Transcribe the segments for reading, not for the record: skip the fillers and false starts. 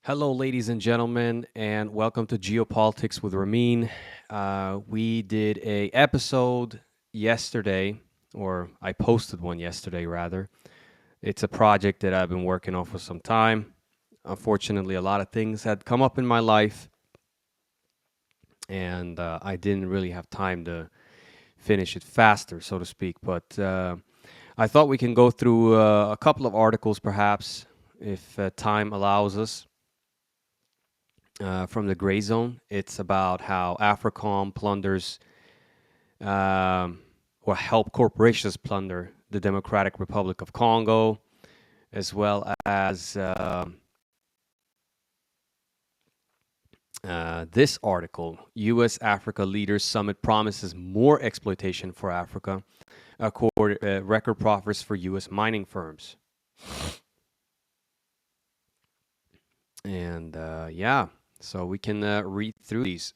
Hello, ladies and gentlemen, and welcome to Geopolitics with Ramin. We did a episode yesterday, or I posted one yesterday, rather. It's a project that I've been working on for some time. Unfortunately, a lot of things had come up in my life, and I didn't really have time to finish it faster, so to speak. But I thought we can go through a couple of articles, perhaps, if time allows us. From the Gray Zone. It's about how AFRICOM plunders or help corporations plunder the Democratic Republic of Congo, as well as this article, U.S. Africa Leaders Summit Promises More Exploitation for Africa, record profits for U.S. mining firms. And yeah, so we can read through these.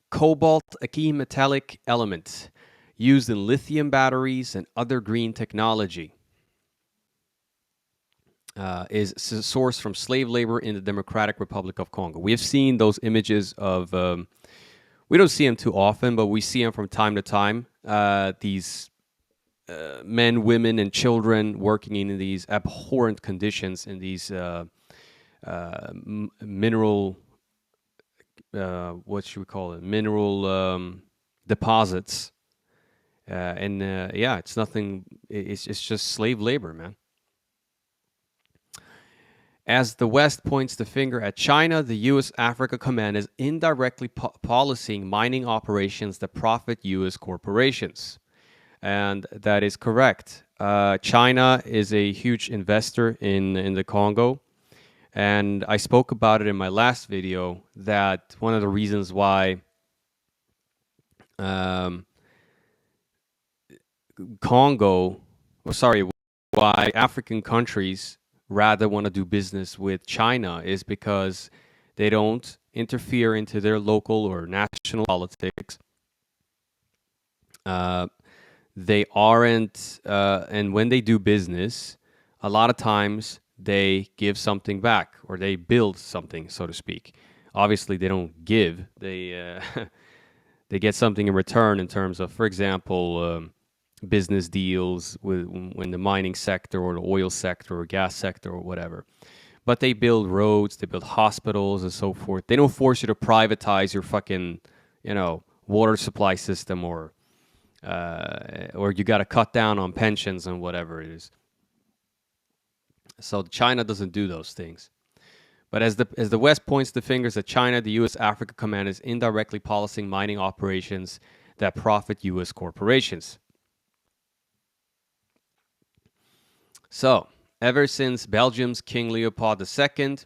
Cobalt, a key metallic element used in lithium batteries and other green technology, is sourced from slave labor in the Democratic Republic of Congo. We have seen those images of, we don't see them too often, but we see them from time to time. These men, women, and children working in these abhorrent conditions in these mineral, what should we call it? Mineral deposits. Yeah, it's nothing. It's just slave labor, man. As the West points the finger at China, the U.S. Africa Command is indirectly policing mining operations that profit U.S. corporations. And that is correct. China is a huge investor in the Congo. And I spoke about it in my last video that one of the reasons why why African countries rather want to do business with China is because they don't interfere into their local or national politics. They aren't, and when they do business, a lot of times they give something back or they build something, so to speak. Obviously, they don't give; they they get something in return in terms of, for example, business deals in the mining sector or the oil sector or gas sector or whatever. But they build roads, they build hospitals and so forth. They don't force you to privatize your fucking, water supply system or you got to cut down on pensions and whatever it is. So China doesn't do those things. But as the West points the fingers at China, the U.S. Africa Command is indirectly policing mining operations that profit U.S. corporations. So, ever since Belgium's King Leopold II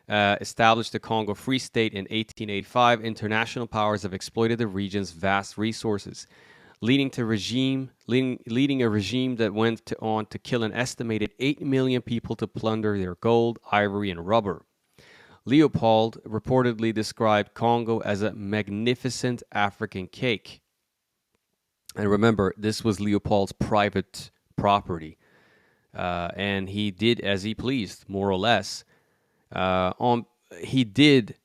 established the Congo Free State in 1885, international powers have exploited the region's vast resources, leading a regime that went on to kill an estimated 8 million people to plunder their gold, ivory, and rubber. Leopold reportedly described Congo as a magnificent African cake. And remember, this was Leopold's private property. And he did as he pleased, more or less. He did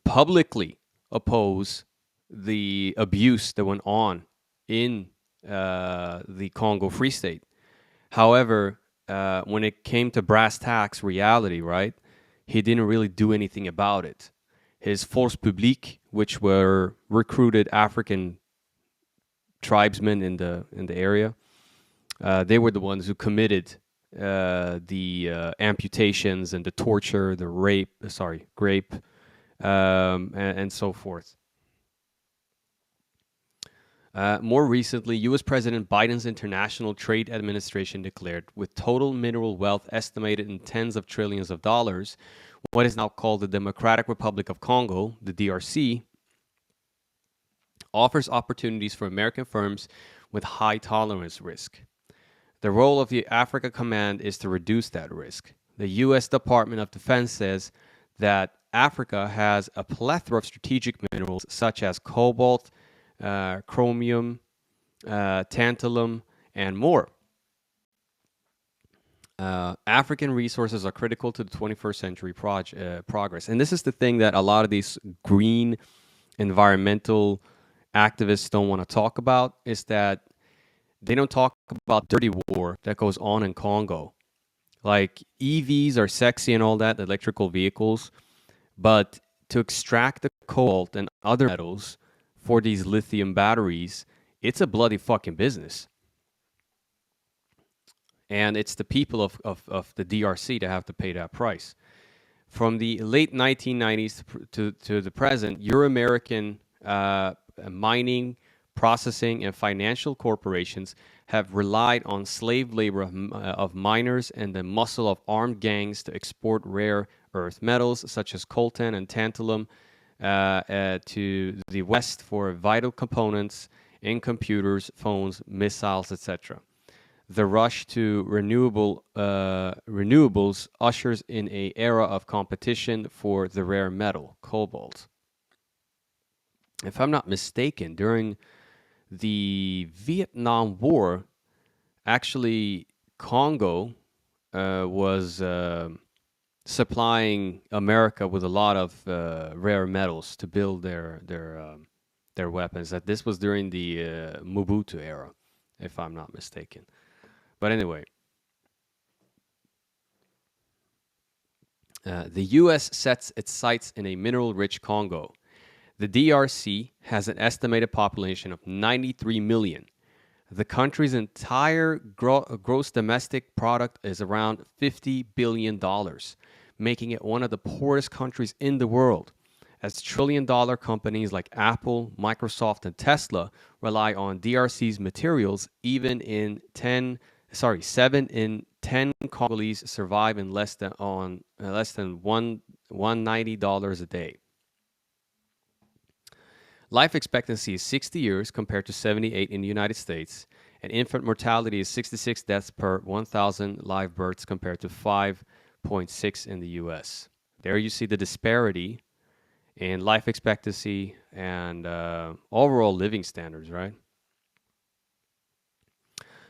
publicly oppose the abuse that went on in the Congo Free State. However, when it came to brass tacks reality, right, he didn't really do anything about it. His force publique, which were recruited African tribesmen in the area, they were the ones who committed the amputations and the torture, the rape, and so forth. More recently, U.S. President Biden's International Trade Administration declared, with total mineral wealth estimated in tens of trillions of dollars, what is now called the Democratic Republic of Congo, the DRC, offers opportunities for American firms with high tolerance risk. The role of the Africa Command is to reduce that risk. The U.S. Department of Defense says that Africa has a plethora of strategic minerals such as cobalt, chromium, tantalum, and more. African resources are critical to the 21st century progress. And this is the thing that a lot of these green environmental activists don't want to talk about, is that they don't talk about dirty war that goes on in Congo. Like, EVs are sexy and all that, electrical vehicles, but to extract the cobalt and other metals for these lithium batteries, it's a bloody fucking business. And it's the people of the DRC that have to pay that price. From the late 1990s to the present, Euro-American mining, processing, and financial corporations have relied on slave labor of miners and the muscle of armed gangs to export rare earth metals such as coltan and tantalum to the West for vital components in computers, phones, missiles, etc. The rush to renewables ushers in an era of competition for the rare metal, cobalt. If I'm not mistaken, during the Vietnam War, actually, Congo was supplying America with a lot of rare metals to build their weapons. That this was during the Mobutu era, if I'm not mistaken. But anyway, the U.S. sets its sights in a mineral-rich Congo. The DRC has an estimated population of 93 million. The country's entire gross domestic product is around $50 billion, making it one of the poorest countries in the world, as trillion-dollar companies like Apple, Microsoft, and Tesla rely on DRC's materials. Even in 7 in 10 Congolese survive in less than $190 a day. Life expectancy is 60 years compared to 78 in the United States, and infant mortality is 66 deaths per 1,000 live births compared to 5.6 in the US. There you see the disparity in life expectancy and overall living standards, right?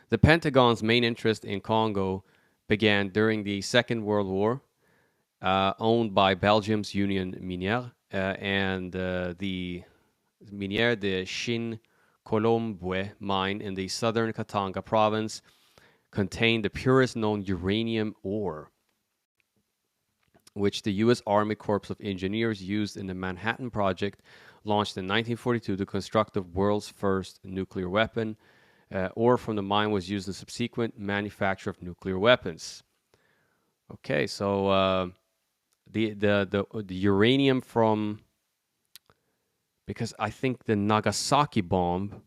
The Pentagon's main interest in Congo began during the Second World War, owned by Belgium's Union Minière and the Minière de Chine Colombwe mine in the southern Katanga province contained the purest known uranium ore, which the U.S. Army Corps of Engineers used in the Manhattan Project, launched in 1942 to construct the world's first nuclear weapon. Ore from the mine was used in subsequent manufacture of nuclear weapons. Okay, so the uranium from, because I think the Nagasaki bomb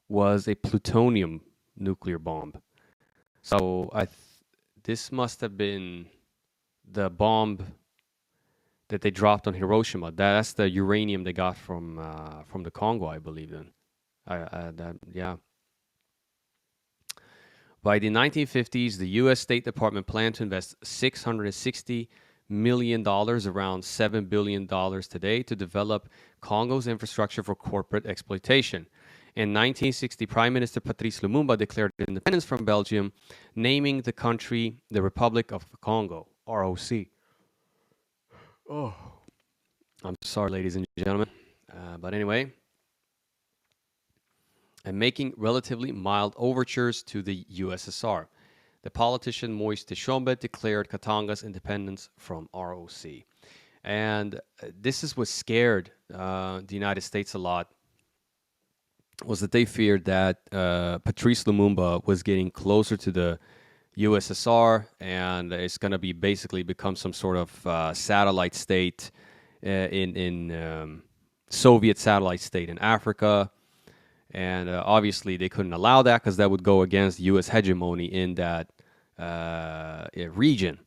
was a plutonium nuclear bomb. So this must have been the bomb that they dropped on Hiroshima. That's the uranium they got from the Congo, I believe. Then, yeah. By the 1950s, the U.S. State Department planned to invest $660 million, around $7 billion today, to develop Congo's infrastructure for corporate exploitation. In 1960, Prime Minister Patrice Lumumba declared independence from Belgium, naming the country the Republic of Congo, ROC. Oh, I'm sorry, ladies and gentlemen. But anyway, and making relatively mild overtures to the USSR. The politician Moise Tshombe declared Katanga's independence from ROC. And this is what scared the United States a lot, was that they feared that Patrice Lumumba was getting closer to the USSR, and it's going to be basically become some sort of satellite state in Soviet satellite state in Africa. And obviously they couldn't allow that because that would go against U.S. hegemony in that region.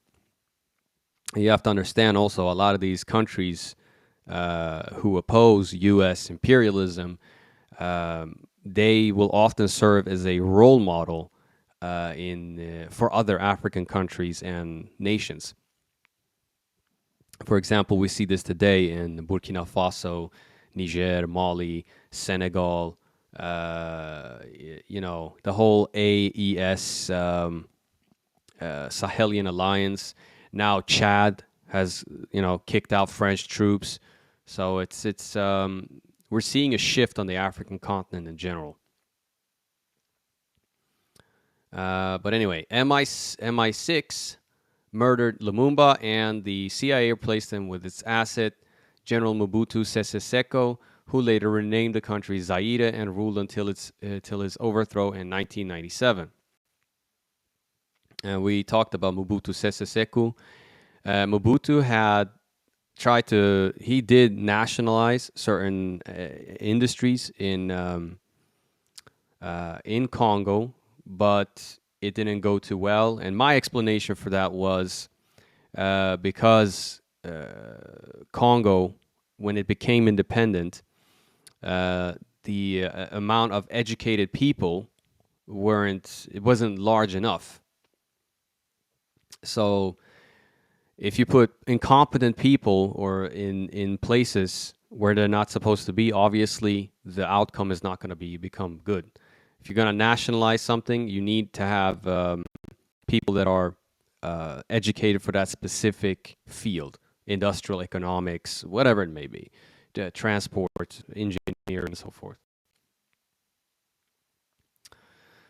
You have to understand also, a lot of these countries who oppose U.S. imperialism, they will often serve as a role model for other African countries and nations. For example, we see this today in Burkina Faso, Niger, Mali, Senegal. The whole AES Sahelian alliance. Now Chad has kicked out French troops, so it's we're seeing a shift on the African continent in general. But anyway, MI6 murdered Lumumba, and the CIA replaced him with its asset, General Mobutu Sese Seko, who later renamed the country Zaire and ruled until his overthrow in 1997. And we talked about Mobutu Sese Seko. Mobutu had he did nationalize certain industries in Congo, but it didn't go too well. And my explanation for that was because Congo, when it became independent, the amount of educated people wasn't large enough. So if you put incompetent people or in places where they're not supposed to be, obviously the outcome is not going to become good. If you're going to nationalize something, you need to have people that are educated for that specific field, industrial economics, whatever it may be, transport, engineering, and so forth.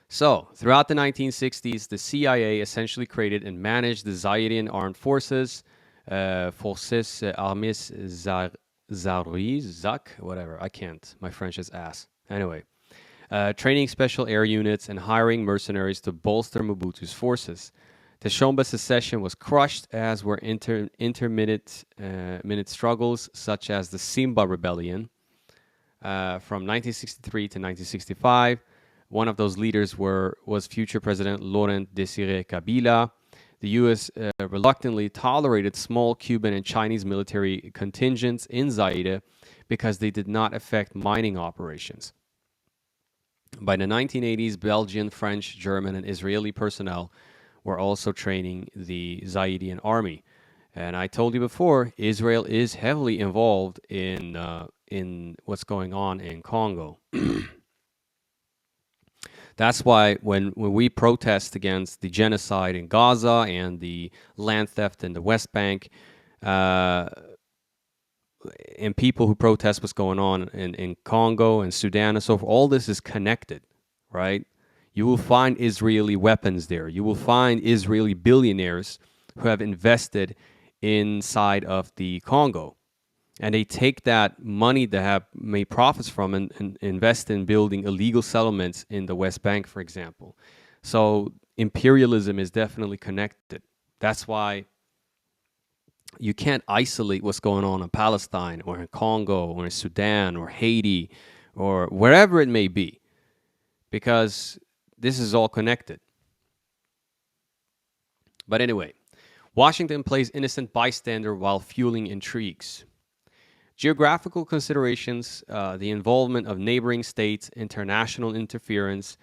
So, throughout the 1960s, the CIA essentially created and managed the Zairian armed forces, Forces Armées Zarouis, ZAC, whatever, I can't. My French is ass. Anyway, training special air units and hiring mercenaries to bolster Mobutu's forces. The Shomba secession was crushed, as were intermittent struggles such as the Simba Rebellion from 1963 to 1965. One of those leaders was future President Laurent Désiré Kabila. The U.S. Reluctantly tolerated small Cuban and Chinese military contingents in Zaire because they did not affect mining operations. By the 1980s, Belgian, French, German, and Israeli personnel were also training the Zairian army. And I told you before, Israel is heavily involved in what's going on in Congo. That's why when we protest against the genocide in Gaza and the land theft in the West Bank, and people who protest what's going on in Congo and Sudan and so forth, all this is connected, right? You will find Israeli weapons there. You will find Israeli billionaires who have invested inside of the Congo. And they take that money they have made profits from and invest in building illegal settlements in the West Bank, for example. So imperialism is definitely connected. That's why you can't isolate what's going on in Palestine or in Congo or in Sudan or Haiti or wherever it may be, because this is all connected. But anyway, Washington plays innocent bystander while fueling intrigues. Geographical considerations, the involvement of neighboring states, international interference,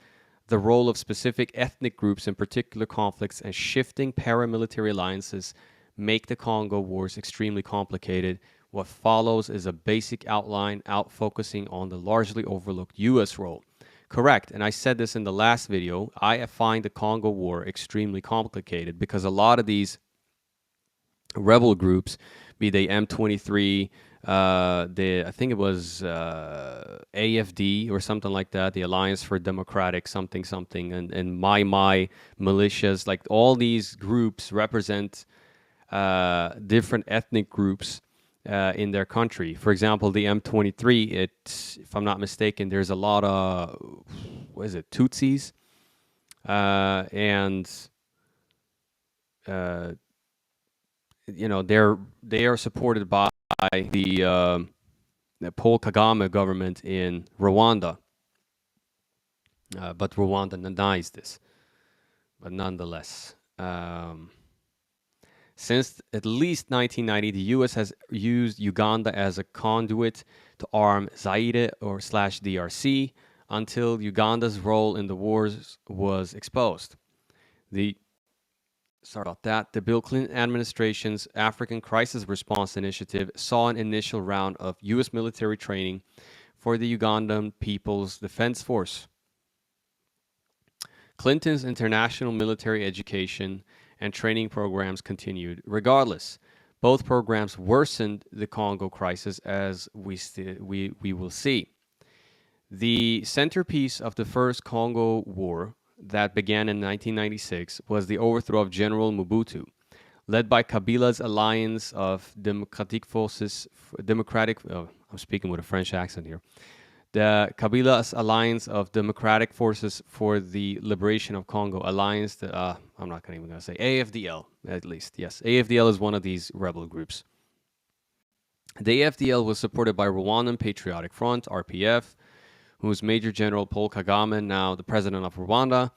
the role of specific ethnic groups in particular conflicts, and shifting paramilitary alliances make the Congo Wars extremely complicated. What follows is a basic outline out focusing on the largely overlooked U.S. role. Correct, and I said this in the last video, I find the Congo War extremely complicated because a lot of these rebel groups, be they M23, I think it was AFD or something like that, the Alliance for Democratic something, and my militias, like all these groups represent different ethnic groups in their country. For example, the M23, if I'm not mistaken, there's a lot of, what is it, Tutsis, and they are supported by the Paul Kagame government in Rwanda, but Rwanda denies this. But nonetheless, since at least 1990, the U.S. has used Uganda as a conduit to arm Zaire or /DRC until Uganda's role in the wars was exposed. The Bill Clinton administration's African Crisis Response Initiative saw an initial round of U.S. military training for the Ugandan People's Defense Force. Clinton's international military education and training programs continued regardless. Both programs worsened the Congo crisis, as we will see. The centerpiece of the First Congo War that began in 1996 was the overthrow of General Mobutu, led by Kabila's alliance of democratic forces, I'm speaking with a French accent here, the Kabila's Alliance of Democratic Forces for the Liberation of Congo, alliance, I'm not even going to say AFDL, at least. Yes, AFDL is one of these rebel groups. The AFDL was supported by Rwandan Patriotic Front, RPF, whose Major General Paul Kagame, now the president of Rwanda,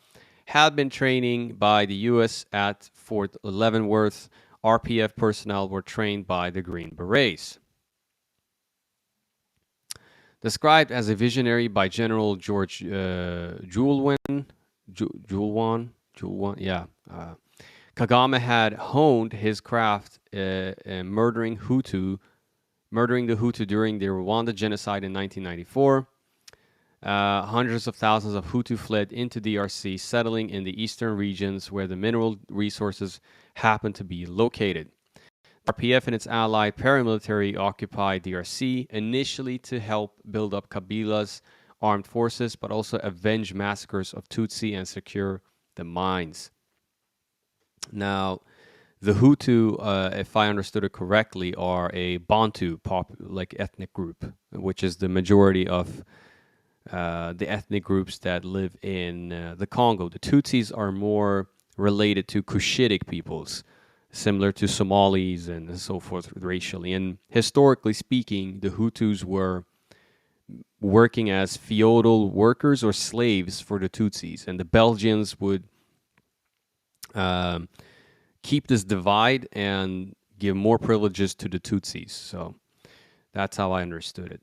had been training by the U.S. at Fort Leavenworth. RPF personnel were trained by the Green Berets. Described as a visionary by General George Julwan, Kagame had honed his craft murdering the Hutu during the Rwanda genocide in 1994. Hundreds of thousands of Hutu fled into DRC, settling in the eastern regions where the mineral resources happened to be located. RPF and its allied paramilitary occupied DRC initially to help build up Kabila's armed forces, but also avenge massacres of Tutsi and secure the mines. Now, the Hutu, if I understood it correctly, are a Bantu ethnic group, which is the majority of the ethnic groups that live in the Congo. The Tutsis are more related to Cushitic peoples, similar to Somalis and so forth racially. And historically speaking, the Hutus were working as feudal workers or slaves for the Tutsis, and the Belgians would keep this divide and give more privileges to the Tutsis. So that's how I understood it.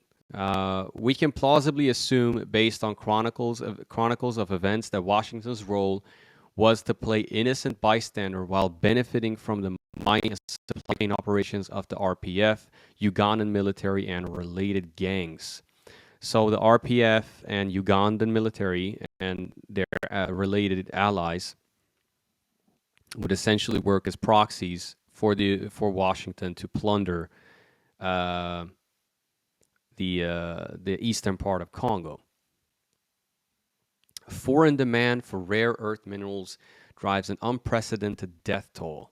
We can plausibly assume, based on chronicles of events, that Washington's role was to play innocent bystander while benefiting from the mining and supply chain operations of the RPF, Ugandan military, and related gangs. So the RPF and Ugandan military and their related allies would essentially work as proxies for Washington to plunder the eastern part of Congo. Foreign demand for rare earth minerals drives an unprecedented death toll.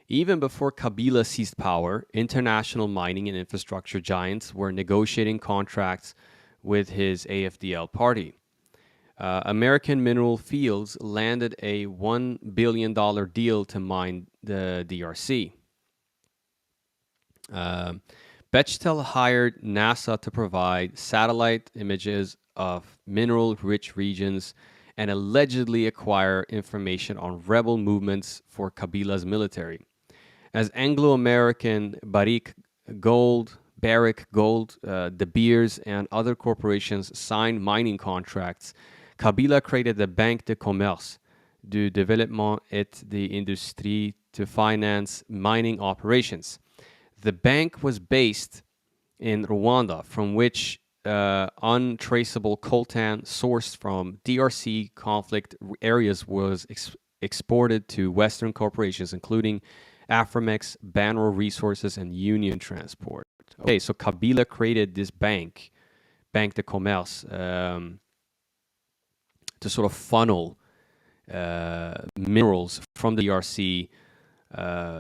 Even before Kabila seized power, international mining and infrastructure giants were negotiating contracts with his AFDL party. American Mineral Fields landed a $1 billion deal to mine the DRC. Bechtel hired NASA to provide satellite images of mineral-rich regions and allegedly acquire information on rebel movements for Kabila's military. As Anglo-American Barrick Gold, De Beers, and other corporations signed mining contracts, Kabila created the Banque de Commerce, du Développement et de l'Industrie to finance mining operations. The bank was based in Rwanda, from which untraceable coltan sourced from DRC conflict areas was exported to Western corporations, including Aframex, Banro Resources, and Union Transport. Okay, so Kabila created this bank, Banque de Commerce, to sort of funnel minerals from the DRC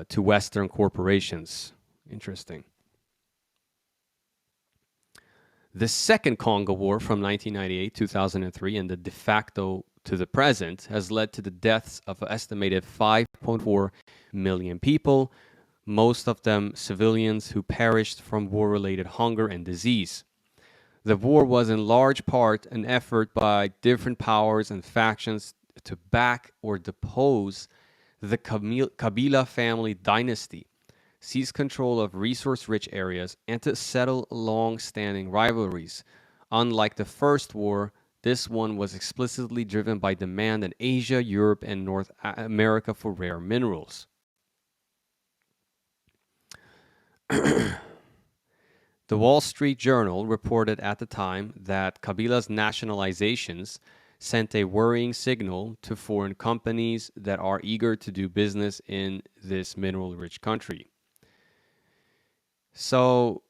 to Western corporations. Interesting. The Second Congo War from 1998-2003 and the de facto to the present has led to the deaths of an estimated 5.4 million people, most of them civilians who perished from war-related hunger and disease. The war was in large part an effort by different powers and factions to back or depose the Kabila family dynasty, seize control of resource-rich areas, and to settle long-standing rivalries. Unlike the first war, this one was explicitly driven by demand in Asia, Europe, and North America for rare minerals. The Wall Street Journal reported at the time that Kabila's nationalizations sent a worrying signal to foreign companies that are eager to do business in this mineral-rich country. So,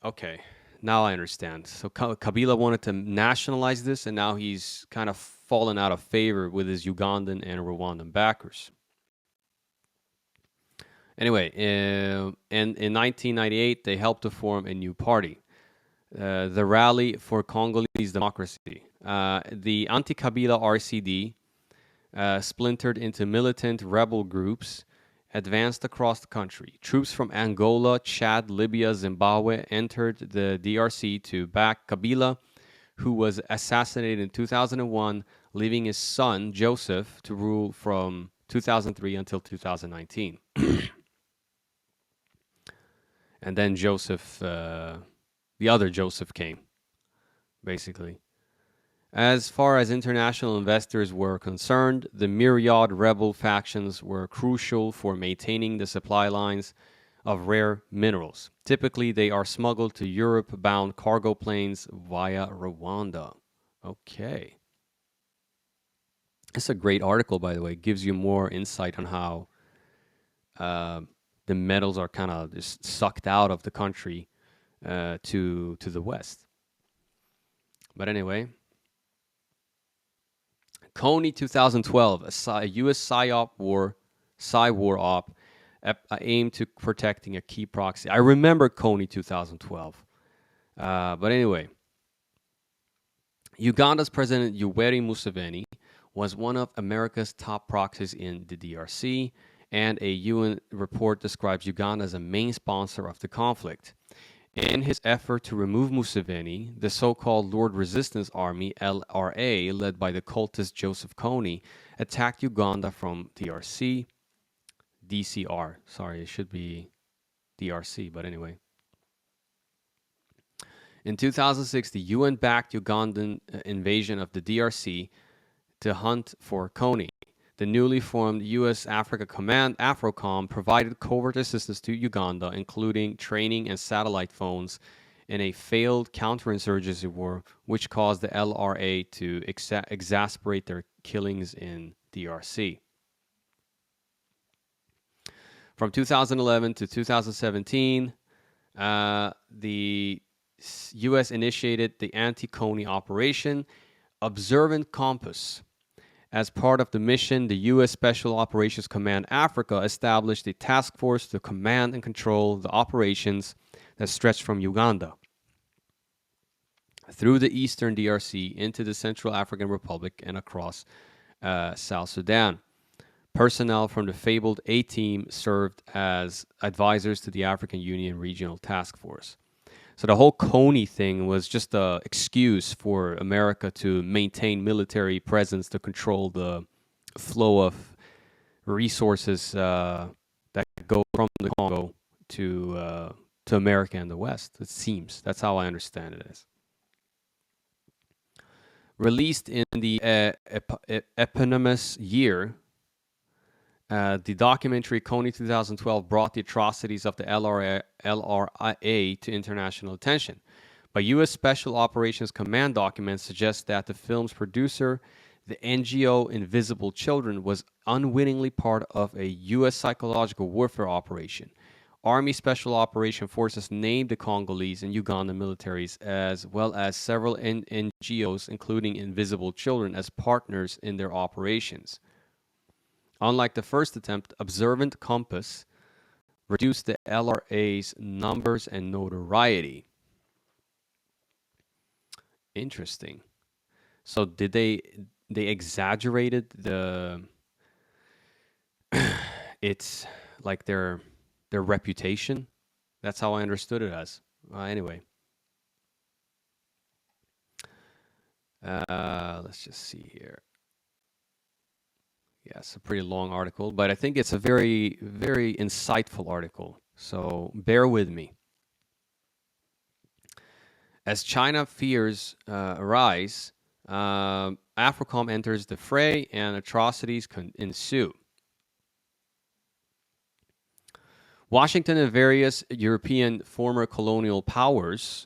okay, now I understand. So Kabila wanted to nationalize this, and now he's kind of fallen out of favor with his Ugandan and Rwandan backers. Anyway, and in 1998, they helped to form a new party, the Rally for Congolese Democracy. The anti-Kabila RCD, splintered into militant rebel groups, advanced across the country. Troops from Angola, Chad, Libya, Zimbabwe entered the DRC to back Kabila, who was assassinated in 2001, leaving his son, Joseph, to rule from 2003 until 2019. And then Joseph, the other Joseph came, basically. As far as international investors were concerned, the myriad rebel factions were crucial for maintaining the supply lines of rare minerals. Typically, they are smuggled to Europe-bound cargo planes via Rwanda. Okay. It's a great article, by the way. It gives you more insight on how the metals are kind of just sucked out of the country to the west. But anyway, Coney 2012, a U.S. PSYOP war, war op aimed to protecting a key proxy. I remember Coney 2012. But anyway, Uganda's President Yoweri Museveni was one of America's top proxies in the DRC, and a UN report describes Uganda as a main sponsor of the conflict. In his effort to remove Museveni, the so-called Lord Resistance Army, LRA, led by the cultist Joseph Kony, attacked Uganda from DRC. DCR. Sorry, it should be DRC, but anyway. In 2006, the UN-backed Ugandan invasion of the DRC to hunt for Kony. The newly formed U.S. Africa Command, AFRICOM, provided covert assistance to Uganda, including training and satellite phones, in a failed counterinsurgency war, which caused the LRA to exacerbate their killings in DRC. From 2011 to 2017, the U.S. initiated the anti-Kony operation, Observant Compass. As part of the mission, the U.S. Special Operations Command Africa established a task force to command and control the operations that stretched from Uganda through the eastern DRC into the Central African Republic and across South Sudan. Personnel from the fabled A-Team served as advisors to the African Union Regional Task Force. So the whole Kony thing was just an excuse for America to maintain military presence to control the flow of resources that go from the Congo to America and the West. It seems that's how I understand it as. Released in the eponymous year, the documentary Kony 2012 brought the atrocities of the LRA to international attention. But U.S. Special Operations Command documents suggest that the film's producer, the NGO Invisible Children, was unwittingly part of a U.S. psychological warfare operation. Army Special Operation Forces named the Congolese and Ugandan militaries, as well as several NGOs, including Invisible Children, as partners in their operations. Unlike the first attempt, Observant Compass reduced the LRA's numbers and notoriety. Interesting. So did they exaggerated the it's like their reputation? That's how I understood it as. Anyway. Let's just see here. Yeah, it's a pretty long article, but I think it's a very, very insightful article. So bear with me. As China fears arise, AFRICOM enters the fray and atrocities ensue. Washington and various European former colonial powers,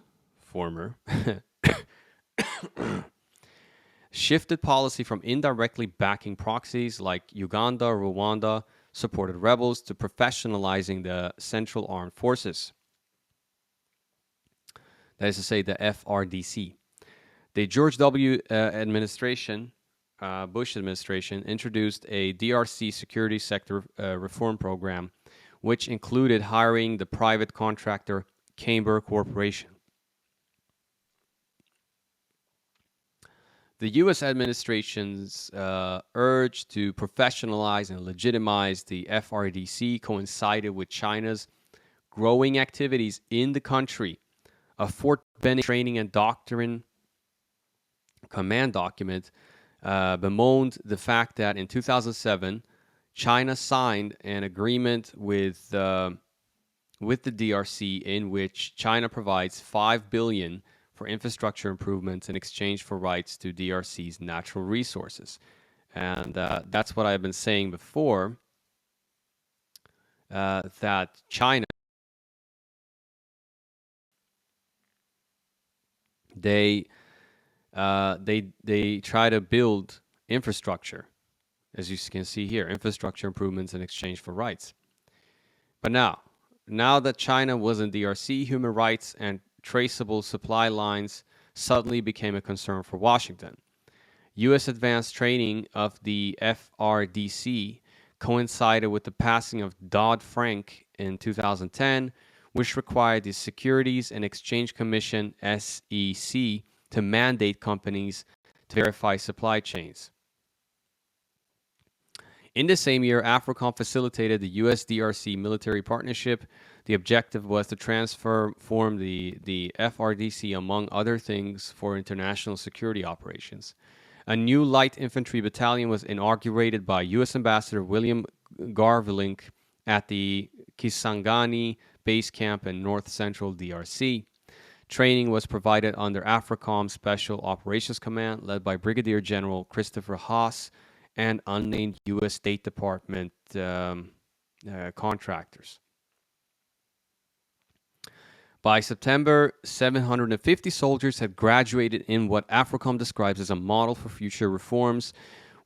shifted policy from indirectly backing proxies like Uganda, Rwanda supported rebels to professionalizing the Central Armed Forces, that is to say, the FRDC. The George W. administration, Bush administration, introduced a DRC security sector reform program, which included hiring the private contractor Camber Corporation. The U.S. administration's urge to professionalize and legitimize the FRDC coincided with China's growing activities in the country. A Fort Benning training and doctrine command document bemoaned the fact that in 2007, China signed an agreement with the DRC in which China provides $5 billion for infrastructure improvements in exchange for rights to DRC's natural resources. And that's what I've been saying before, that China, they try to build infrastructure, as you can see here, infrastructure improvements in exchange for rights. But now that China was in DRC, human rights and traceable supply lines suddenly became a concern for Washington. U.S. advanced training of the FRDC coincided with the passing of Dodd-Frank in 2010, which required the Securities and Exchange Commission, SEC, to mandate companies to verify supply chains. In the same year, AFRICOM facilitated the U.S.-DRC military partnership. The objective was to transform the FRDC, among other things, for international security operations. A new light infantry battalion was inaugurated by U.S. Ambassador William Garvelink at the Kisangani base camp in north-central DRC. Training was provided under AFRICOM Special Operations Command, led by Brigadier General Christopher Haas, and unnamed U.S. State Department contractors. By September, 750 soldiers had graduated in what AFRICOM describes as a model for future reforms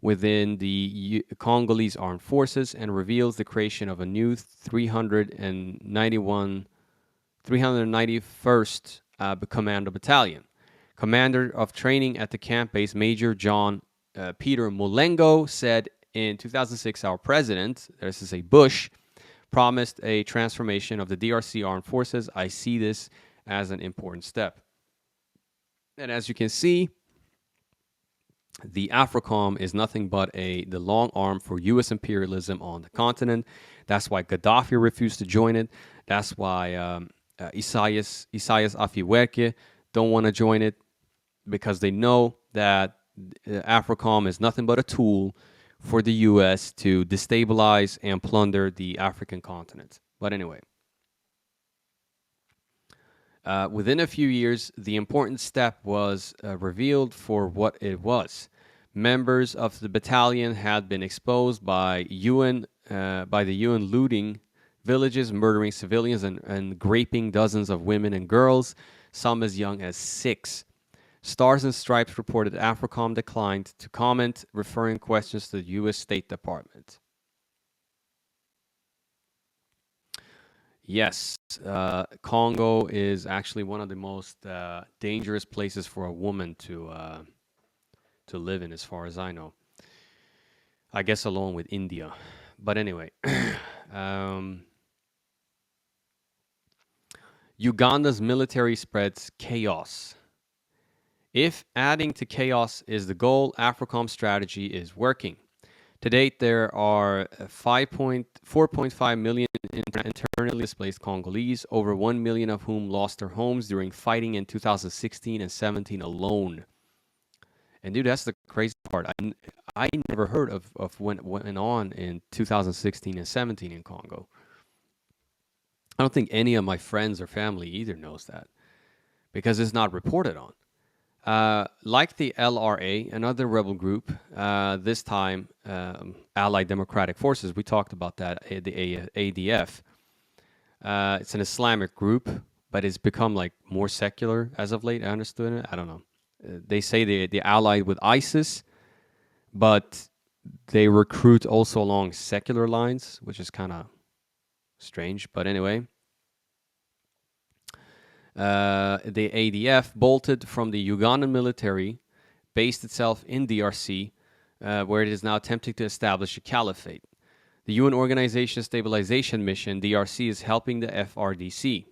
within the Congolese armed forces, and reveals the creation of a new 391st Commando Battalion. Commander of training at the camp base, Major John Peter Mulengo, said in 2006, our president, this is a Bush, promised a transformation of the DRC armed forces. I see this as an important step. And as you can see, the AFRICOM is nothing but the long arm for U.S. imperialism on the continent. That's why Gaddafi refused to join it. That's why Isaias Afwerki don't want to join it, because they know that AFRICOM is nothing but a tool for the U.S. to destabilize and plunder the African continent. But anyway, within a few years, the important step was revealed for what it was. Members of the battalion had been exposed by the UN looting villages, murdering civilians, and raping dozens of women and girls, some as young as 6. Stars and Stripes reported AFRICOM declined to comment, referring questions to the U.S. State Department. Yes, Congo is actually one of the most dangerous places for a woman to live in, as far as I know. I guess along with India. But anyway, Uganda's military spreads chaos. If adding to chaos is the goal, AFRICOM's strategy is working. To date, there are 4.5 million internally displaced Congolese, over 1 million of whom lost their homes during fighting in 2016 and 17 alone. And dude, that's the crazy part. I never heard of what went on in 2016 and 17 in Congo. I don't think any of my friends or family either knows that, because it's not reported on. Like the LRA, another rebel group, this time Allied Democratic Forces, we talked about that, the ADF. It's an Islamic group, but it's become like more secular as of late. I understood it. I don't know. they say they allied with ISIS, but they recruit also along secular lines, which is kind of strange. But anyway, the ADF bolted from the Ugandan military, based itself in DRC, where it is now attempting to establish a caliphate. The UN Organization Stabilization Mission, DRC, is helping the FRDC.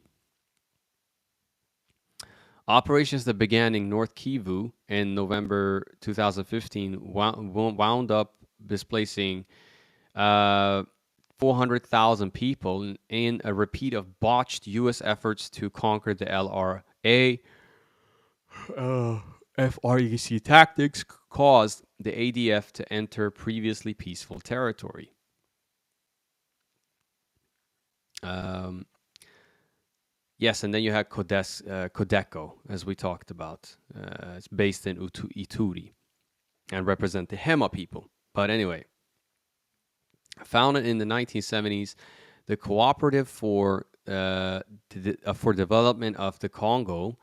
Operations that began in North Kivu in November 2015 wound up displacing 400,000 people in a repeat of botched U.S. efforts to conquer the LRA. FREC tactics caused the ADF to enter previously peaceful territory. Yes, and then you had Codeco, as we talked about. It's based in Ituri and represent the Hema people. But anyway, founded in the 1970s, the Cooperative for Development of the Congo,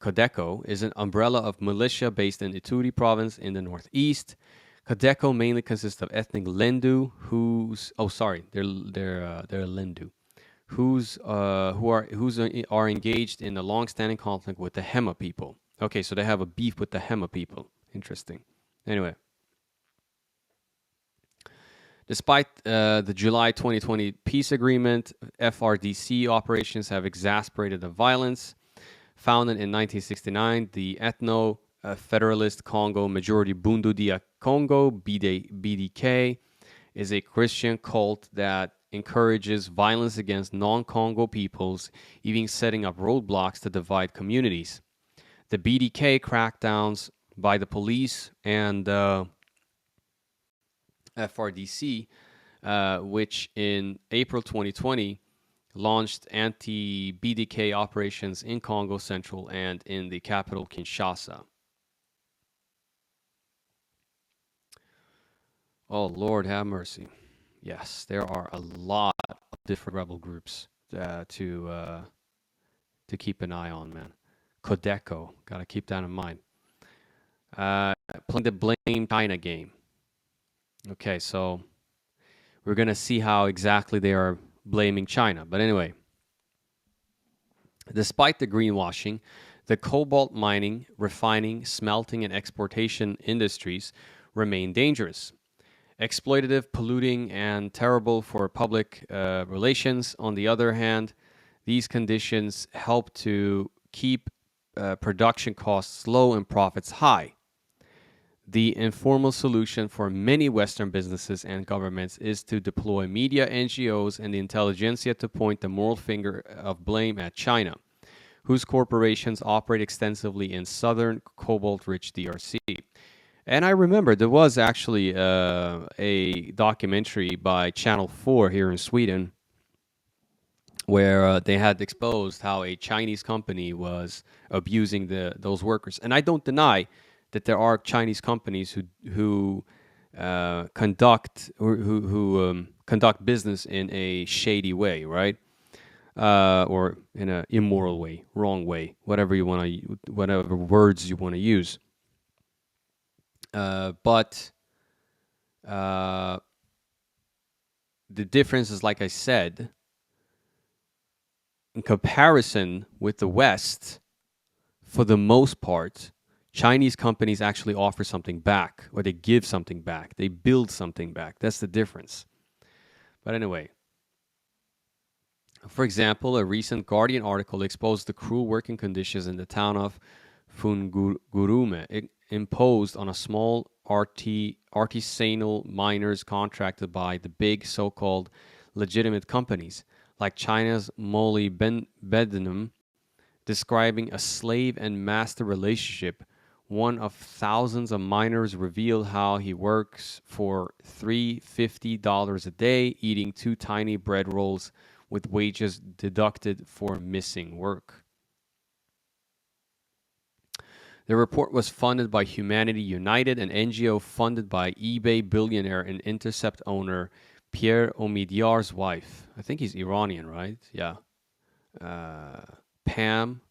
Codeco, is an umbrella of militia based in Ituri province in the northeast. Codeco mainly consists of ethnic Lendu, they're Lendu, who are engaged in a long-standing conflict with the Hema people. Okay, so they have a beef with the Hema people. Interesting. Anyway, despite the July 2020 peace agreement, FRDC operations have exacerbated the violence. Founded in 1969, the Ethno-Federalist Congo Majority Bundu dia Congo, BDK, is a Christian cult that encourages violence against non-Congo peoples, even setting up roadblocks to divide communities. The BDK crackdowns by the police and FRDC, which in April 2020 launched anti-BDK operations in Congo Central and in the capital Kinshasa. Oh, Lord have mercy. Yes, there are a lot of different rebel groups to keep an eye on, man. Codeco, gotta keep that in mind. Playing the blame China game. Okay, so we're gonna see how exactly they are blaming China. But anyway, despite the greenwashing, the cobalt mining, refining, smelting, and exportation industries remain dangerous. Exploitative, polluting, and terrible for public relations. On the other hand, these conditions help to keep production costs low and profits high. The informal solution for many Western businesses and governments is to deploy media, NGOs, and the intelligentsia to point the moral finger of blame at China, whose corporations operate extensively in southern cobalt-rich DRC. And I remember there was actually a documentary by Channel 4 here in Sweden where they had exposed how a Chinese company was abusing those workers. And I don't deny that there are Chinese companies who conduct business in a shady way, right? Or in an immoral way, wrong way, whatever words you want to use. But the difference is, like I said, in comparison with the West, for the most part, Chinese companies actually offer something back, or they give something back. They build something back. That's the difference. But anyway, for example, a recent Guardian article exposed the cruel working conditions in the town of Fungurume, imposed on a small artisanal miners contracted by the big so-called legitimate companies, like China's Molybdenum, describing a slave and master relationship. One of thousands of miners revealed how he works for $350 a day, eating 2 tiny bread rolls with wages deducted for missing work. The report was funded by Humanity United, an NGO funded by eBay billionaire and Intercept owner Pierre Omidyar's wife. I think he's Iranian, right? Yeah. Pam.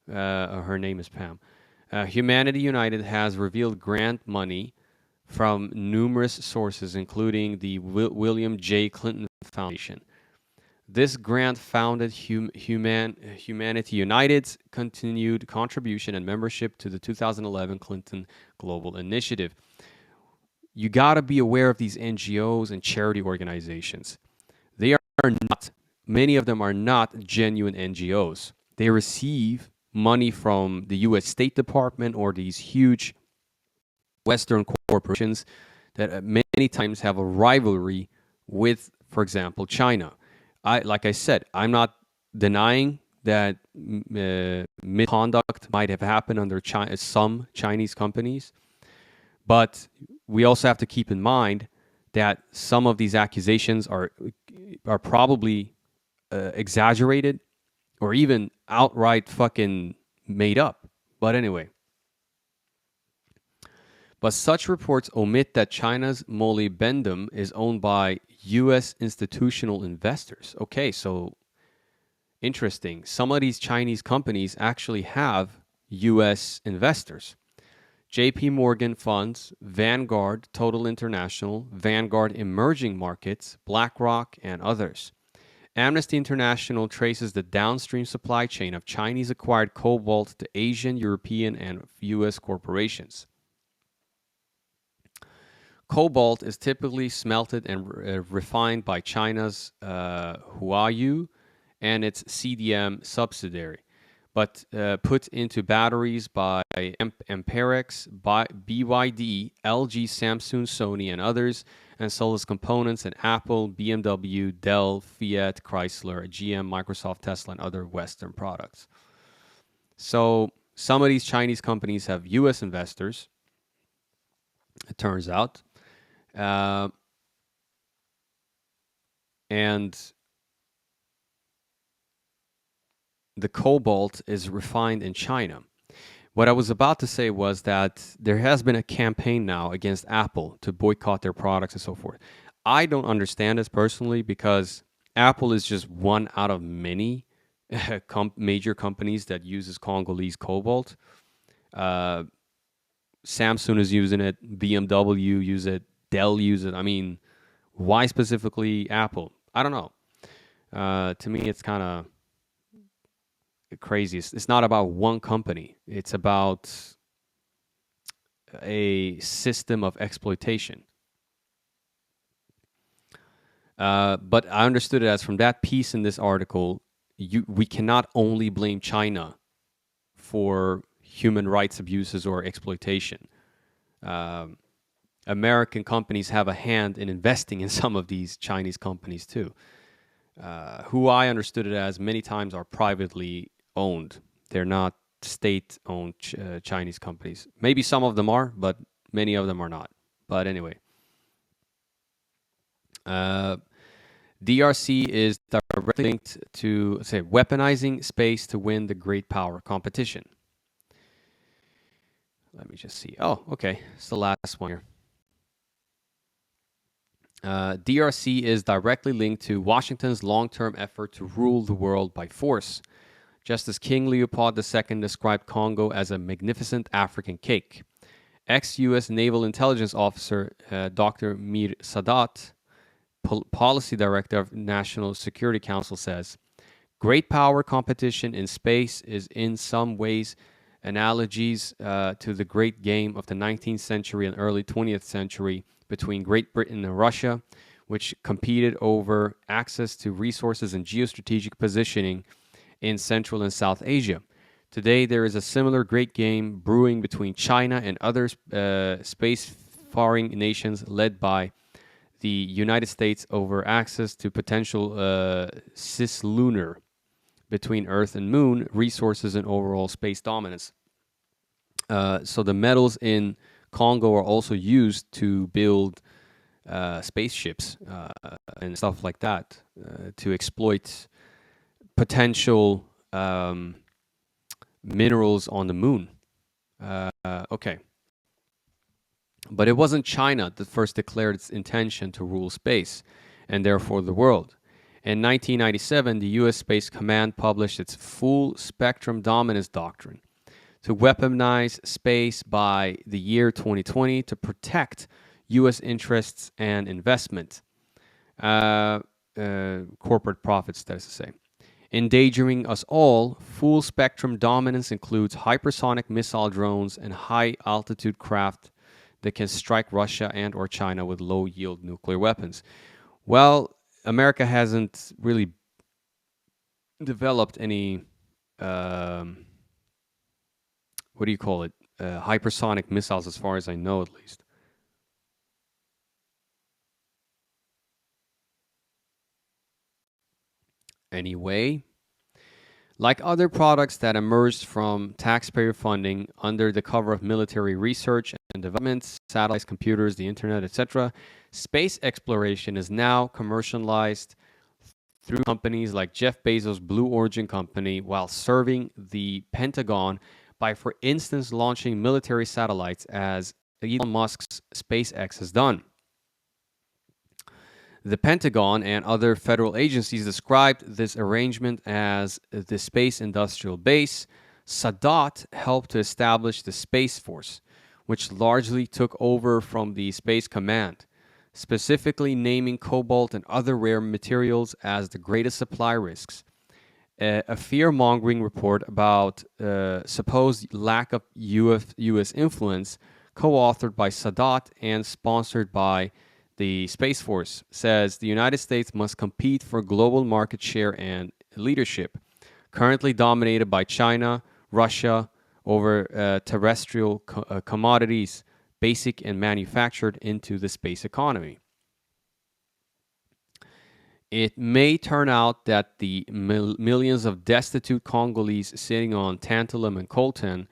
Her name is Pam. Humanity United has revealed grant money from numerous sources, including the William J. Clinton Foundation. This grant founded Humanity United's continued contribution and membership to the 2011 Clinton Global Initiative. You got to be aware of these NGOs and charity organizations. They are not, many of them are not genuine NGOs. They receive money from the US State Department or these huge Western corporations that many times have a rivalry with, for example, China. Like I said, I'm not denying that misconduct might have happened under some Chinese companies, but we also have to keep in mind that some of these accusations are probably exaggerated or even outright fucking made up. But anyway, but such reports omit that China's molybdenum is owned by U.S. institutional investors. Okay, so interesting. Some of these Chinese companies actually have U.S. investors. JP Morgan Funds, Vanguard Total International, Vanguard Emerging Markets, BlackRock, and others. Amnesty International traces the downstream supply chain of Chinese acquired cobalt to Asian, European, and U.S. corporations. Cobalt is typically smelted and refined by China's Huayu and its CDM subsidiary, but put into batteries by Amperex, BYD, LG, Samsung, Sony, and others, and sold as components in Apple, BMW, Dell, Fiat, Chrysler, GM, Microsoft, Tesla, and other Western products. So some of these Chinese companies have U.S. investors, it turns out. And the cobalt is refined in China. What I was about to say was that there has been a campaign now against Apple to boycott their products and so forth. I don't understand this personally because Apple is just one out of many major companies that uses Congolese cobalt. Samsung is using it, BMW use it, Dell use it. I mean, why specifically Apple? I don't know. To me, it's kind of crazy. It's not about one company. It's about a system of exploitation. But I understood it as from that piece in this article, we cannot only blame China for human rights abuses or exploitation. American companies have a hand in investing in some of these Chinese companies too, who I understood it as many times are privately owned. They're not state-owned Chinese companies. Maybe some of them are, but many of them are not. But anyway, DRC is directly linked to, say, weaponizing space to win the great power competition. Let me just see. Oh, okay. It's the last one here. DRC is directly linked to Washington's long-term effort to rule the world by force, just as King Leopold II described Congo as a magnificent African cake. Ex-U.S. Naval Intelligence Officer Dr. Mir Sadat, Policy Director of National Security Council, says, great power competition in space is in some ways analogies to the great game of the 19th century and early 20th century between Great Britain and Russia, which competed over access to resources and geostrategic positioning in Central and South Asia. Today, there is a similar great game brewing between China and other space-faring nations led by the United States over access to potential cislunar between Earth and Moon resources and overall space dominance. So the metals in Congo are also used to build spaceships and stuff like that to exploit potential minerals on the moon. Okay. But it wasn't China that first declared its intention to rule space and therefore the world. In 1997, the U.S. Space Command published its full spectrum dominance doctrine. to weaponize space by the year 2020 to protect U.S. interests and investment, corporate profits, that is to say. Endangering us all, full spectrum dominance includes hypersonic missile drones and high altitude craft that can strike Russia and or China with low yield nuclear weapons. Well, America hasn't really developed any what do you call it? Hypersonic missiles, as far as I know, at least. Anyway, like other products that emerged from taxpayer funding under the cover of military research and development, satellites, computers, the internet, etc., space exploration is now commercialized through companies like Jeff Bezos' Blue Origin company, while serving the Pentagon by, for instance, launching military satellites as Elon Musk's SpaceX has done. The Pentagon and other federal agencies described this arrangement as the Space Industrial Base. Sadat helped to establish the Space Force, which largely took over from the Space Command, specifically naming cobalt and other rare materials as the greatest supply risks. A fear-mongering report about supposed lack of U.S. influence, co-authored by Sadat and sponsored by the Space Force, says the United States must compete for global market share and leadership, currently dominated by China, Russia, over terrestrial commodities, basic and manufactured into the space economy. It may turn out that the millions of destitute Congolese sitting on tantalum and coltan,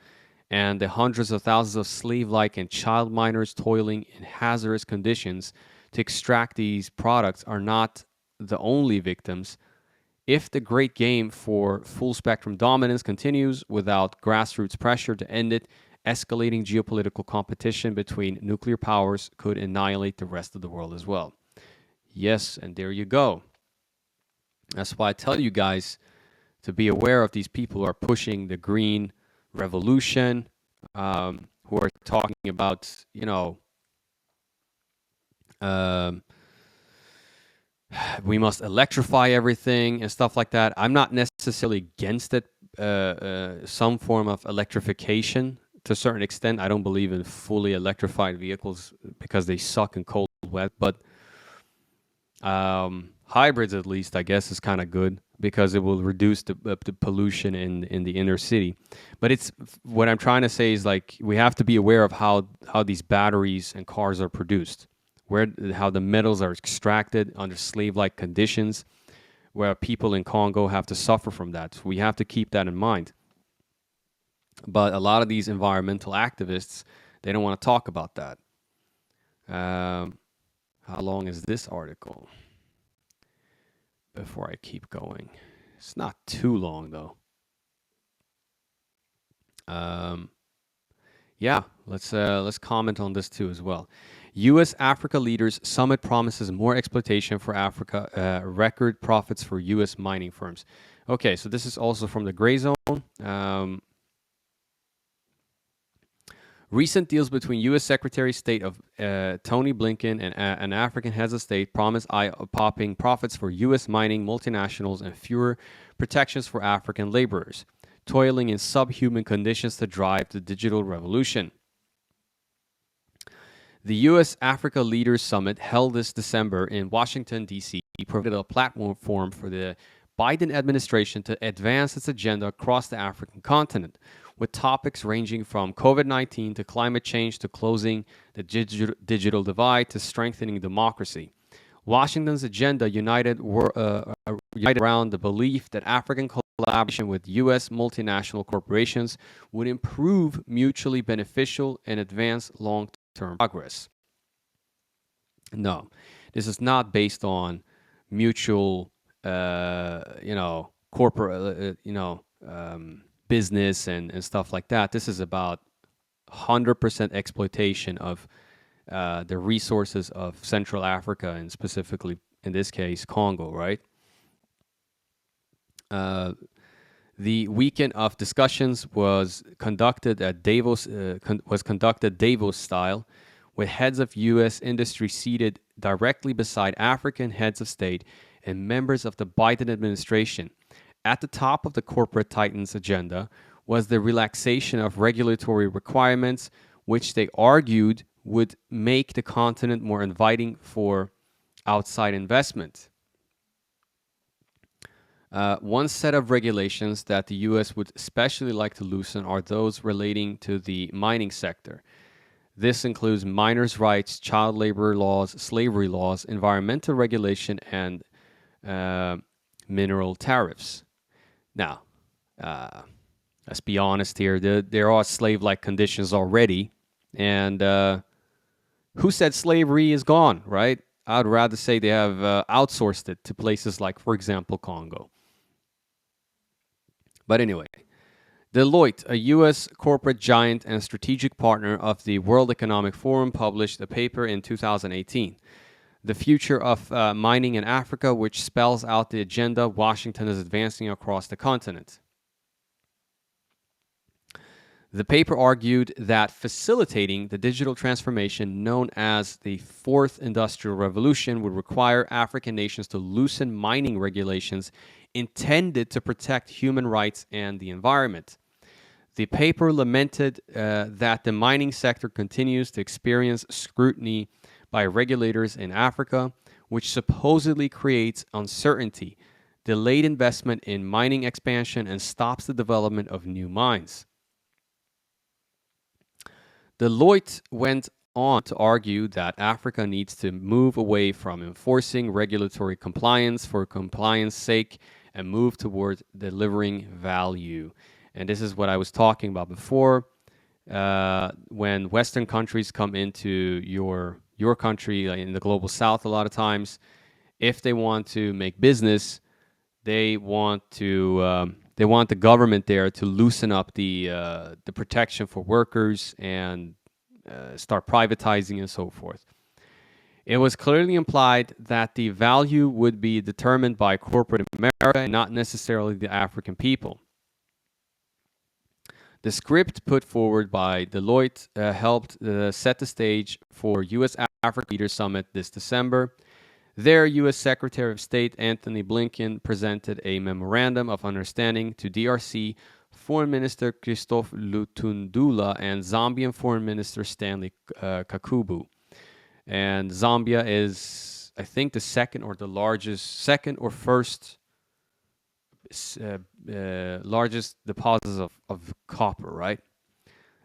and the hundreds of thousands of slave-like and child miners toiling in hazardous conditions to extract these products are not the only victims. If the great game for full-spectrum dominance continues without grassroots pressure to end it, escalating geopolitical competition between nuclear powers could annihilate the rest of the world as well. Yes, and there you go. That's why I tell you guys to be aware of these people who are pushing the green revolution, who are talking about, we must electrify everything and stuff like that. I'm not necessarily against it, some form of electrification to a certain extent. I don't believe in fully electrified vehicles because they suck in cold weather, but hybrids, at least, I guess, is kind of good because it will reduce the pollution in the inner city. But it's what I'm trying to say is, like, we have to be aware of how these batteries and cars are produced, how the metals are extracted under slave-like conditions, where people in Congo have to suffer from that. So we have to keep that in mind. But a lot of these environmental activists, they don't want to talk about that. How long is this article? Before I keep going, it's not too long though. Yeah, let's comment on this too as well. U.S. Africa leaders summit promises more exploitation for Africa. Record profits for U.S. mining firms. Okay, so this is also from the Gray Zone. Recent deals between U.S. Secretary of State of Tony Blinken and African heads of state promise eye-popping profits for U.S. mining multinationals and fewer protections for African laborers, toiling in subhuman conditions to drive the digital revolution. The U.S. Africa Leaders Summit held this December in Washington, D.C., provided a platform for the Biden administration to advance its agenda across the African continent, with topics ranging from COVID-19 to climate change to closing the digital divide to strengthening democracy. Washington's agenda united around the belief that African collaboration with U.S. multinational corporations would improve mutually beneficial and advance long-term progress. No, this is not based on mutual, corporate, business and stuff like that. This is about 100% exploitation of the resources of Central Africa, and specifically, in this case, Congo, right? The weekend of discussions was conducted at Davos was conducted Davos style, with heads of U.S. industry seated directly beside African heads of state and members of the Biden administration. At the top of the corporate titans' agenda was the relaxation of regulatory requirements, which they argued would make the continent more inviting for outside investment. One set of regulations that the U.S. would especially like to loosen are those relating to the mining sector. This includes miners' rights, child labor laws, slavery laws, environmental regulation, and mineral tariffs. Now, let's be honest here. There are slave-like conditions already, and who said slavery is gone? Right? I'd rather say they have outsourced it to places like, for example, Congo. But anyway, Deloitte, a U.S. corporate giant and strategic partner of the World Economic Forum, published a paper in 2018, The Future of Mining in Africa, which spells out the agenda Washington is advancing across the continent. The paper argued that facilitating the digital transformation known as the Fourth Industrial Revolution would require African nations to loosen mining regulations intended to protect human rights and the environment. The paper lamented that the mining sector continues to experience scrutiny by regulators in Africa, which supposedly creates uncertainty, delayed investment in mining expansion, and stops the development of new mines. Deloitte went on to argue that Africa needs to move away from enforcing regulatory compliance for compliance sake and move toward delivering value. And this is what I was talking about before. When Western countries come into your country, like in the global South, a lot of times, if they want to make business, they want the government there to loosen up the protection for workers and start privatizing and so forth. It was clearly implied that the value would be determined by corporate America and not necessarily the African people. The script put forward by Deloitte helped set the stage for U.S.-Africa Leaders Summit this December. There, U.S. Secretary of State Anthony Blinken presented a memorandum of understanding to DRC Foreign Minister Christophe Lutundula and Zambian Foreign Minister Stanley Kakubu. And Zambia is, I think, the second or first largest deposits of copper, right?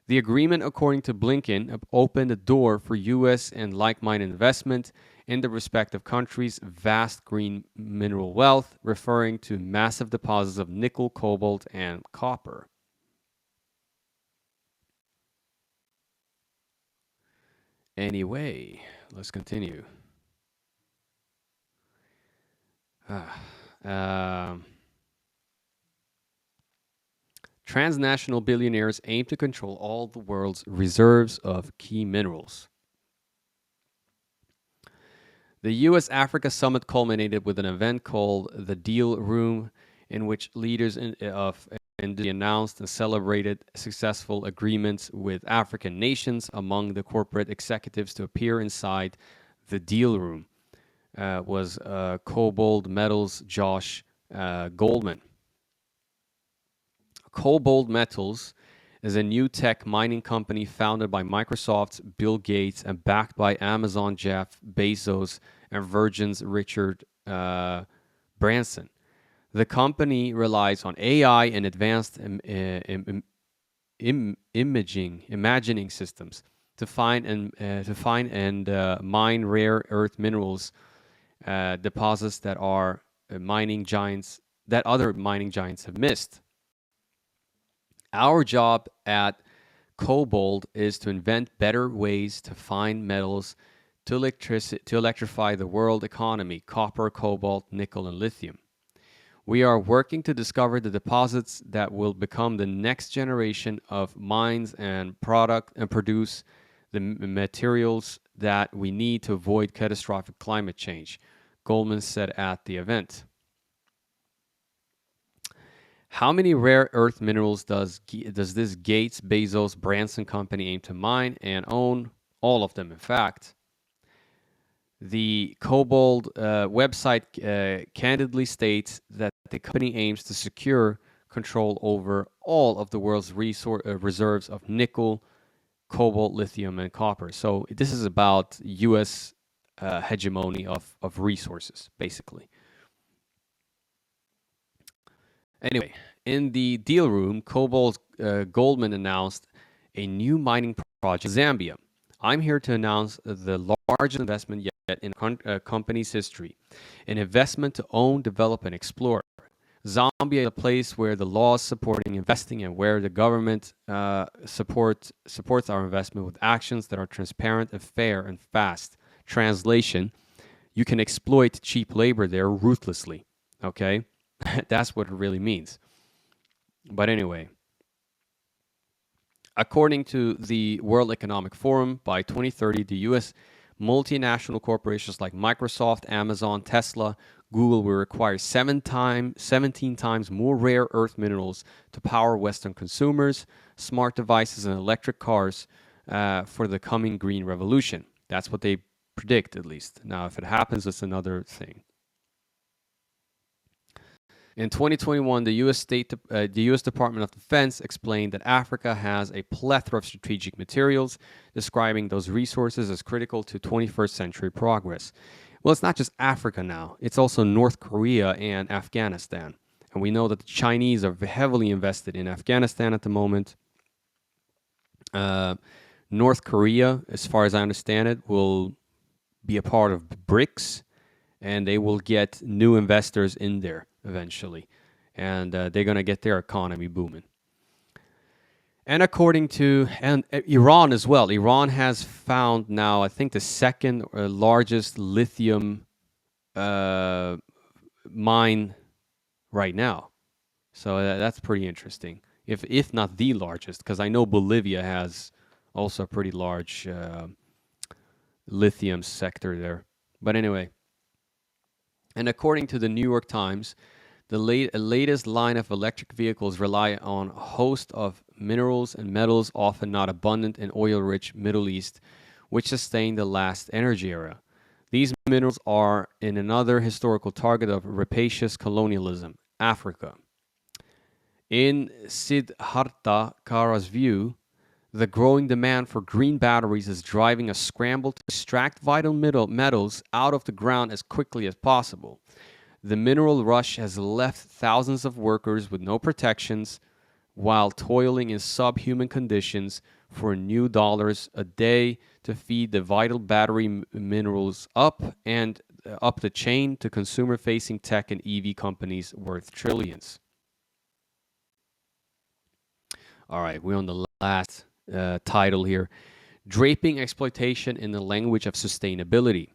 The agreement, according to Blinken, opened the door for U.S. and like-minded investment in the respective countries' vast green mineral wealth, referring to massive deposits of nickel, cobalt, and copper. Anyway, let's continue. Transnational billionaires aim to control all the world's reserves of key minerals. The U.S.-Africa Summit culminated with an event called the Deal Room, in which leaders of industry announced and celebrated successful agreements with African nations. Among the corporate executives to appear inside the Deal Room was Cobalt Metals' Josh Goldman. Cobalt Metals is a new tech mining company founded by Microsoft's Bill Gates and backed by Amazon Jeff Bezos and Virgin's Richard Branson. The company relies on AI and advanced imagining systems to find and mine rare earth minerals deposits that other mining giants have missed. Our job at Cobalt is to invent better ways to find metals to electrify the world economy: copper, cobalt, nickel, and lithium. We are working to discover the deposits that will become the next generation of mines and produce the materials that we need to avoid catastrophic climate change, Goldman said at the event. How many rare earth minerals does this Gates Bezos Branson company aim to mine and own? All of them, in fact. The Cobalt website candidly states that the company aims to secure control over all of the world's reserves of nickel, cobalt, lithium, and copper. So this is about U.S. Hegemony of resources, basically. Anyway, in the deal room, Cobalt Goldman announced a new mining project in Zambia. I'm here to announce the largest investment yet in a company's history, an investment to own, develop, and explore. Zambia is a place where the laws supporting investing and where the government supports our investment with actions that are transparent and fair and fast. Translation: you can exploit cheap labor there ruthlessly. Okay, that's what it really means. But anyway, according to the World Economic Forum, by 2030, the U.S. multinational corporations like Microsoft, Amazon, Tesla, Google will require 17 times more rare earth minerals to power Western consumers, smart devices, and electric cars for the coming green revolution. That's what they predict, at least. Now, if it happens, it's another thing. In 2021, the U.S. Department of Defense explained that Africa has a plethora of strategic materials, describing those resources as critical to 21st century progress. Well, it's not just Africa now. It's also North Korea and Afghanistan. And we know that the Chinese are heavily invested in Afghanistan at the moment. North Korea, as far as I understand it, will be a part of BRICS, and they will get new investors in there eventually. And they're going to get their economy booming. And according to Iran as well, Iran has found now, I think, the second largest lithium mine right now. So that's pretty interesting, if not the largest, because I know Bolivia has also a pretty large lithium sector there. But anyway, and according to the New York Times, the latest line of electric vehicles rely on a host of minerals and metals often not abundant in oil-rich Middle East, which sustained the last energy era. These minerals are in another historical target of rapacious colonialism, Africa. In Siddhartha Kara's view, the growing demand for green batteries is driving a scramble to extract vital metals out of the ground as quickly as possible. The mineral rush has left thousands of workers with no protections while toiling in subhuman conditions for new dollars a day to feed the vital battery minerals up the chain to consumer-facing tech and EV companies worth trillions. All right, we're on the last title here. Draping exploitation in the language of sustainability.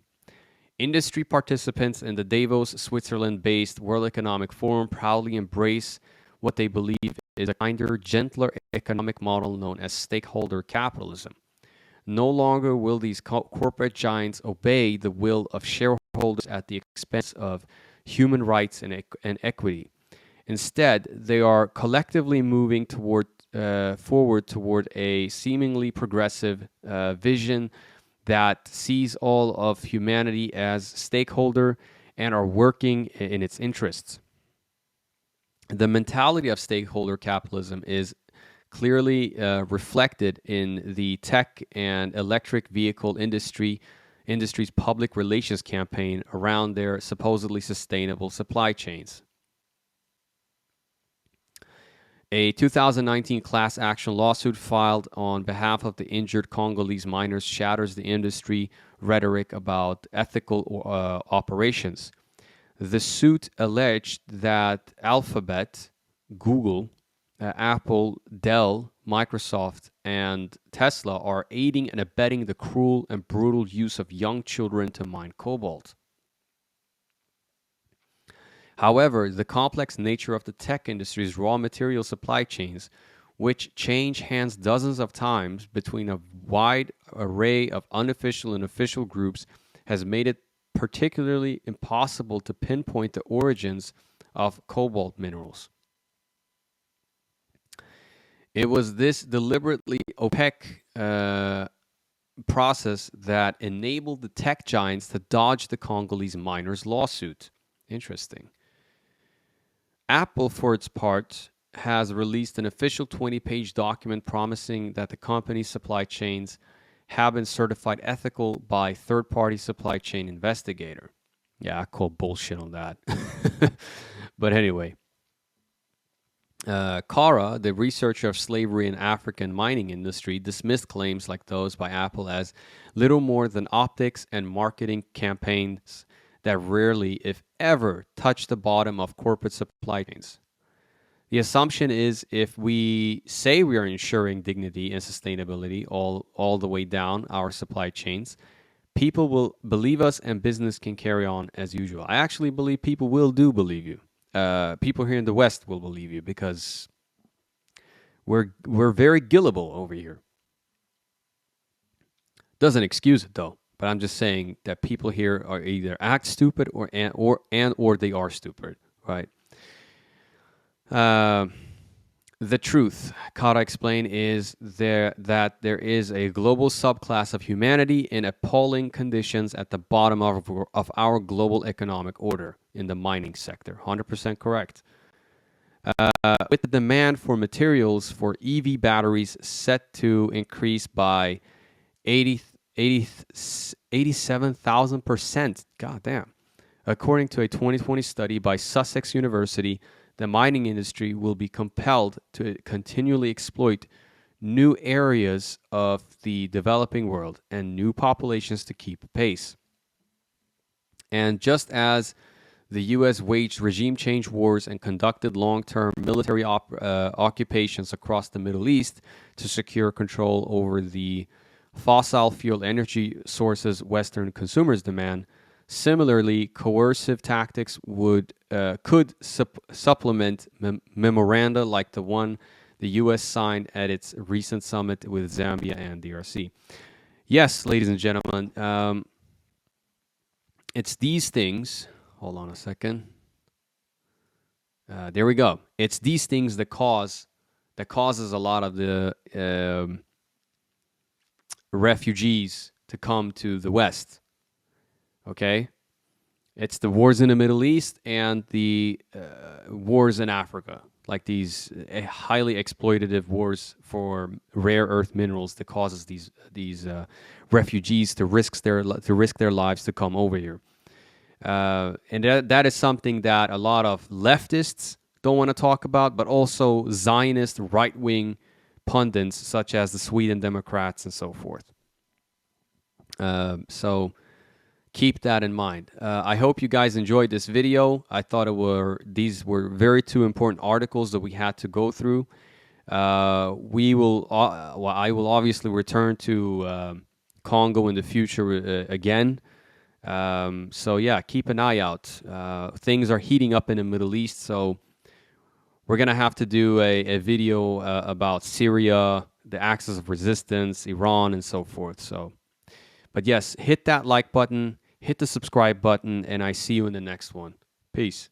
Industry participants in the Davos, Switzerland-based World Economic Forum proudly embrace what they believe is a kinder, gentler economic model known as stakeholder capitalism. No longer will these corporate giants obey the will of shareholders at the expense of human rights and equity. Instead, they are collectively moving forward toward a seemingly progressive vision that sees all of humanity as stakeholder and are working in its interests. The mentality of stakeholder capitalism is clearly reflected in the tech and electric vehicle industry's public relations campaign around their supposedly sustainable supply chains. A 2019 class action lawsuit filed on behalf of the injured Congolese miners shatters the industry rhetoric about ethical operations. The suit alleged that Alphabet, Google, Apple, Dell, Microsoft, and Tesla are aiding and abetting the cruel and brutal use of young children to mine cobalt. However, the complex nature of the tech industry's raw material supply chains, which change hands dozens of times between a wide array of unofficial and official groups, has made it particularly impossible to pinpoint the origins of cobalt minerals. It was this deliberately opaque process that enabled the tech giants to dodge the Congolese miners' lawsuit. Interesting. Apple, for its part, has released an official 20-page document promising that the company's supply chains have been certified ethical by third-party supply chain investigator. Yeah, I call bullshit on that. But anyway, Kara, the researcher of slavery in African mining industry, dismissed claims like those by Apple as little more than optics and marketing campaigns that rarely, if ever, touch the bottom of corporate supply chains. The assumption is if we say we are ensuring dignity and sustainability all the way down our supply chains, people will believe us and business can carry on as usual. I actually believe people do believe you. People here in the West will believe you because we're very gullible over here. Doesn't excuse it though, but I'm just saying that people here are either act stupid or they are stupid, right? The truth, Kara explained, is that there is a global subclass of humanity in appalling conditions at the bottom of our global economic order in the mining sector. 100% correct. With the demand for materials for EV batteries set to increase by 87,000%. God damn. According to a 2020 study by Sussex University, the mining industry will be compelled to continually exploit new areas of the developing world and new populations to keep pace. And just as the U.S. waged regime change wars and conducted long-term military occupations across the Middle East to secure control over the fossil fuel energy sources Western consumers demand, similarly, coercive tactics could supplement memoranda like the one the U.S. signed at its recent summit with Zambia and DRC. Yes, ladies and gentlemen, it's these things. Hold on a second. There we go. It's these things that causes a lot of the refugees to come to the West. Okay? It's the wars in the Middle East and the wars in Africa, like these highly exploitative wars for rare earth minerals that causes these refugees to risk their lives to come over here. And that is something that a lot of leftists don't want to talk about, but also Zionist right-wing pundits such as the Sweden Democrats and so forth. So keep that in mind. I hope you guys enjoyed this video. I thought these were very two important articles that we had to go through. I will obviously return to Congo in the future again. So yeah, keep an eye out. Things are heating up in the Middle East, so we're gonna have to do a video about Syria, the axis of resistance, Iran, and so forth. So, but yes, hit that like button, hit the subscribe button, and I see you in the next one. Peace.